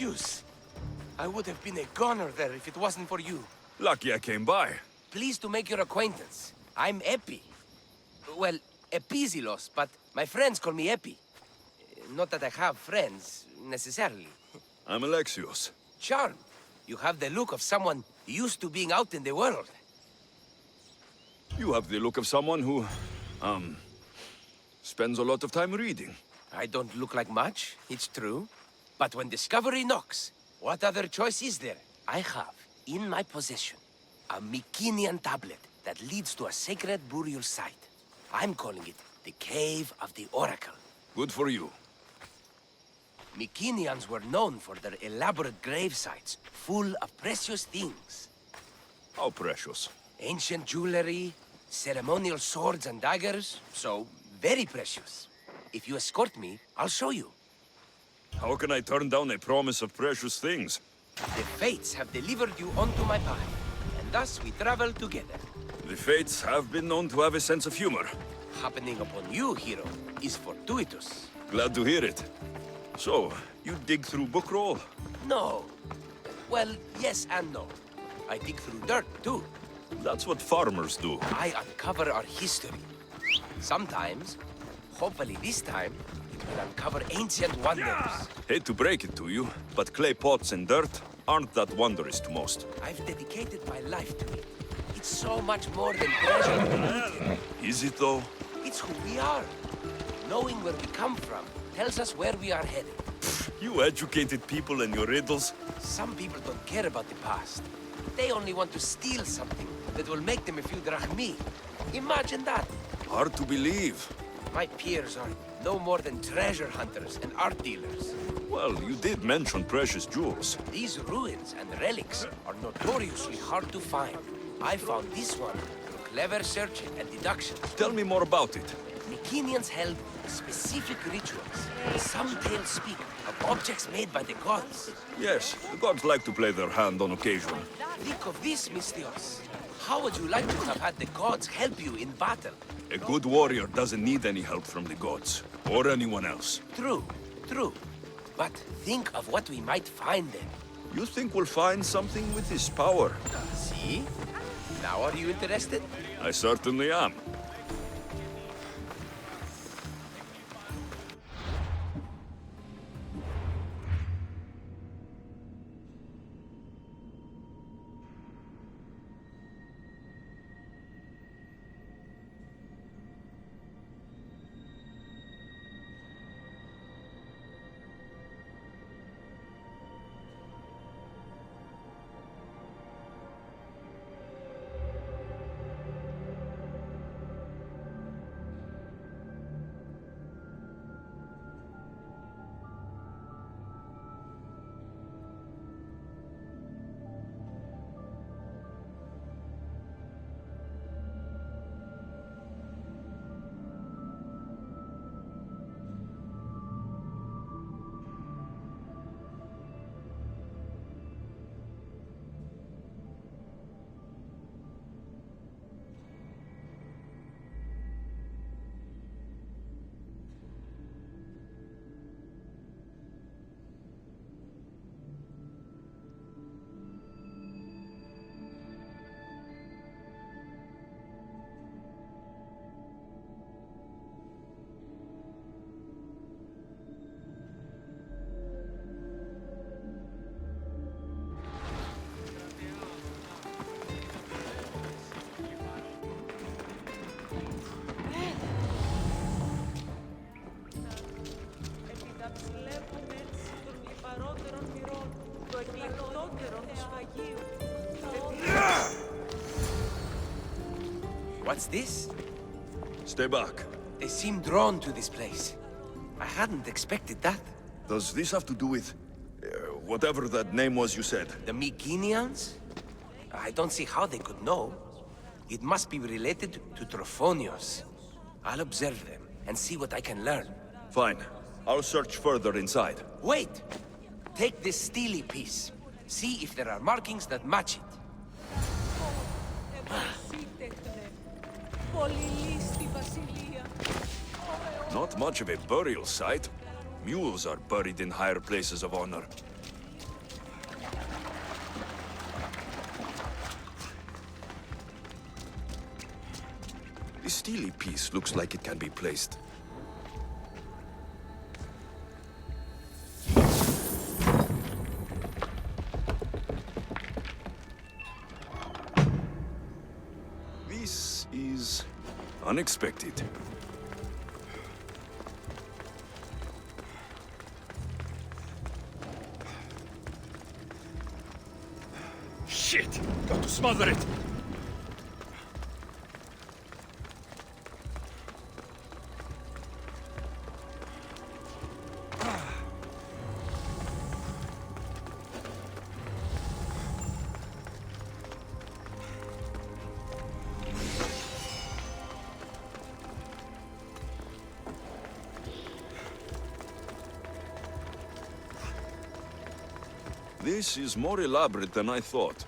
Alexius! I would have been a goner there if it wasn't for you. Lucky I came by. Pleased to make your acquaintance. I'm Epi. Well, Epizilos, but my friends call me Epi. Not that I have friends, necessarily. I'm Alexios. Charmed. You have the look of someone used to being out in the world. You have the look of someone who, spends a lot of time reading. I don't look like much, it's true. But when discovery knocks, what other choice is there? I have, in my possession, a Mycenian tablet that leads to a sacred burial site. I'm calling it the Cave of the Oracle. Good for you. Mycenians were known for their elaborate grave sites, full of precious things. How precious. Ancient jewelry, ceremonial swords and daggers, so very precious. If you escort me, I'll show you. How can I turn down a promise of precious things? The Fates have delivered you onto my path, and thus we travel together. The Fates have been known to have a sense of humor. Happening upon you, hero, is fortuitous. Glad to hear it. So, you dig through book roll? No. Well, yes and no. I dig through dirt, too. That's what farmers do. I uncover our history. Sometimes, hopefully this time, it will uncover ancient wonders. Hate to break it to you, but clay pots and dirt aren't that wondrous to most. I've dedicated my life to it. It's so much more than treasure and beauty. Is it though? It's who we are. Knowing where we come from tells us where we are headed. You educated people and your riddles. Some people don't care about the past. They only want to steal something that will make them a few drachmi. Imagine that. Hard to believe. My peers are no more than treasure hunters and art dealers. Well, you did mention precious jewels. These ruins and relics are notoriously hard to find. I found this one through clever searching and deduction. Tell me more about it. Mycenians held specific rituals. Some tales speak of objects made by the gods. Yes, the gods like to play their hand on occasion. Think of this, Mystios. How would you like to have had the gods help you in battle? A good warrior doesn't need any help from the gods, or anyone else. True, true. But think of what we might find there. You think we'll find something with this power? See? Now are you interested? I certainly am. What's this? Stay back. They seem drawn to this place. I hadn't expected that. Does this have to do with... whatever that name was you said? The Mycenians? I don't see how they could know. It must be related to Trophonios. I'll observe them and see what I can learn. Fine. I'll search further inside. Wait! Take this steely piece. See if there are markings that match it. Not much of a burial site. Mules are buried in higher places of honor. This steely piece looks like it can be placed. This is unexpected. Shit! Got to smother it! This is more elaborate than I thought.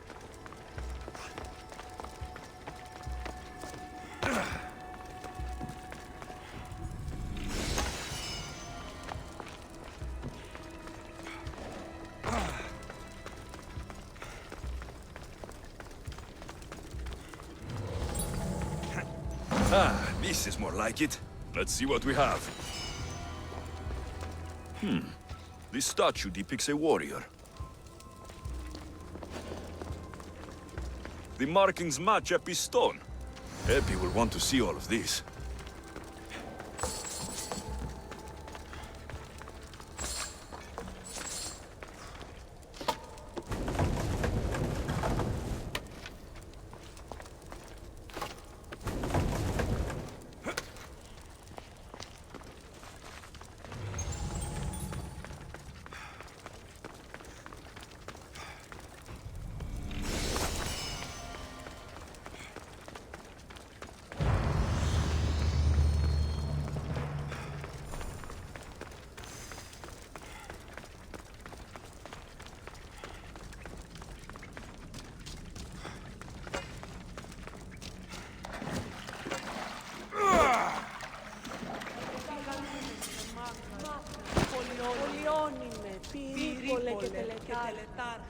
This is more like it. Let's see what we have. This statue depicts a warrior. The markings match Epi's stone. Epi will want to see all of this.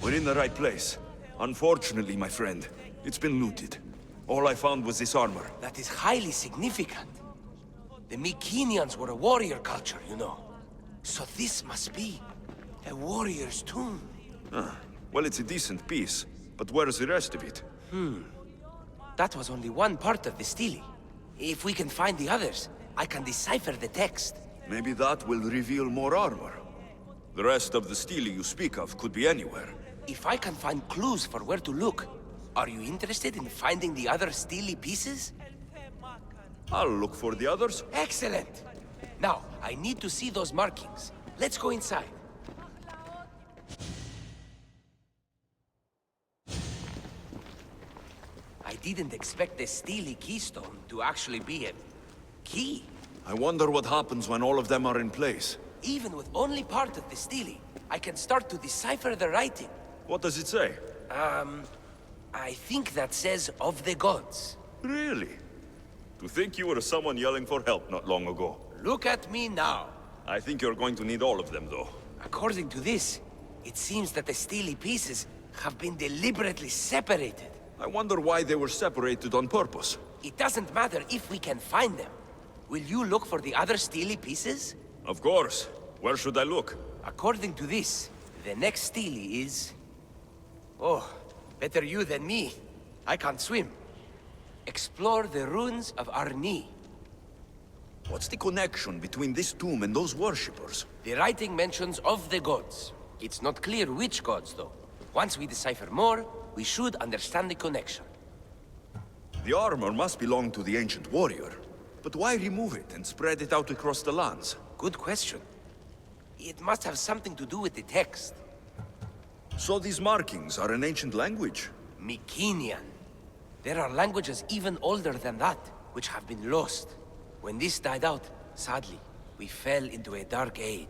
We're in the right place. Unfortunately, my friend, it's been looted. All I found was this armor. That is highly significant. The Mycenaeans were a warrior culture, you know. So this must be a warrior's tomb. Well, it's a decent piece, but where's the rest of it? That was only one part of the stele. If we can find the others, I can decipher the text. Maybe that will reveal more armor. The rest of the stele you speak of could be anywhere. If I can find clues for where to look, are you interested in finding the other stele pieces? I'll look for the others. Excellent! Now, I need to see those markings. Let's go inside. I didn't expect the stele keystone to actually be a key. I wonder what happens when all of them are in place. Even with only part of the stele, I can start to decipher the writing. What does it say? I think that says of the gods. Really? To think you were someone yelling for help not long ago. Look at me now. I think you're going to need all of them, though. According to this, it seems that the stele pieces have been deliberately separated. I wonder why they were separated on purpose. It doesn't matter if we can find them. Will you look for the other stele pieces? Of course. Where should I look? According to this, the next stele is... Oh, better you than me. I can't swim. Explore the ruins of Arni. What's the connection between this tomb and those worshippers? The writing mentions of the gods. It's not clear which gods, though. Once we decipher more, we should understand the connection. The armor must belong to the ancient warrior. But why remove it and spread it out across the lands? Good question. It must have something to do with the text. So these markings are an ancient language? Mycenaean. There are languages even older than that, which have been lost. When this died out, sadly, we fell into a dark age.